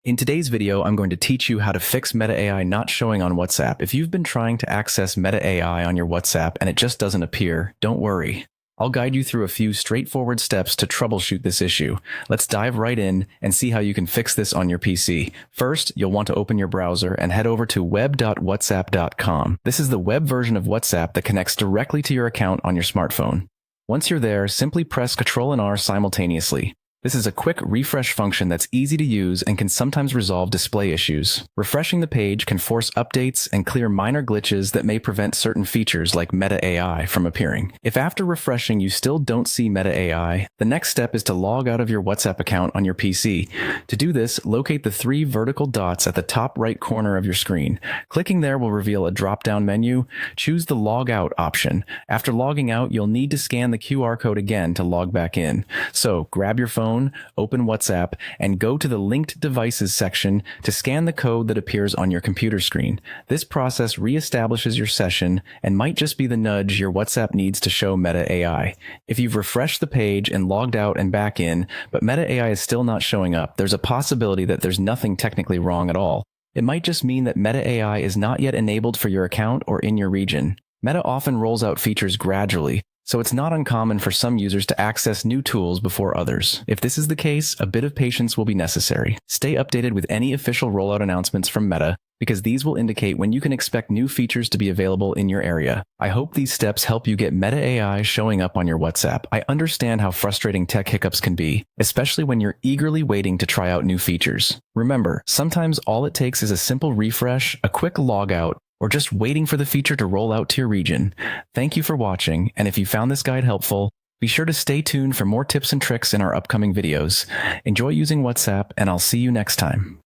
In today's video, I'm going to teach you how to fix Meta AI not showing on WhatsApp. If you've been trying to access Meta AI on your WhatsApp and it just doesn't appear, don't worry. I'll guide you through a few straightforward steps to troubleshoot this issue. Let's dive right in and see how you can fix this on your PC. First, you'll want to open your browser and head over to web.whatsapp.com. This is the web version of WhatsApp that connects directly to your account on your smartphone. Once you're there, simply press Ctrl and R simultaneously. This is a quick refresh function that's easy to use and can sometimes resolve display issues. Refreshing the page can force updates and clear minor glitches that may prevent certain features like Meta AI from appearing. If after refreshing you still don't see Meta AI, the next step is to log out of your WhatsApp account on your PC. To do this, locate the three vertical dots at the top right corner of your screen. Clicking there will reveal a drop-down menu. Choose the Log Out option. After logging out, you'll need to scan the QR code again to log back in. So grab your phone, open WhatsApp, and go to the Linked Devices section to scan the code that appears on your computer screen. This process reestablishes your session and might just be the nudge your WhatsApp needs to show Meta AI. If you've refreshed the page and logged out and back in, but Meta AI is still not showing up, there's a possibility that there's nothing technically wrong at all. It might just mean that Meta AI is not yet enabled for your account or in your region. Meta often rolls out features gradually, so it's not uncommon for some users to access new tools before others. If this is the case, a bit of patience will be necessary. Stay updated with any official rollout announcements from Meta, because these will indicate when you can expect new features to be available in your area. I hope these steps help you get Meta AI showing up on your WhatsApp. I understand how frustrating tech hiccups can be, especially when you're eagerly waiting to try out new features. Remember, sometimes all it takes is a simple refresh, a quick logout, or just waiting for the feature to roll out to your region. Thank you for watching, and if you found this guide helpful, be sure to stay tuned for more tips and tricks in our upcoming videos. Enjoy using WhatsApp, and I'll see you next time.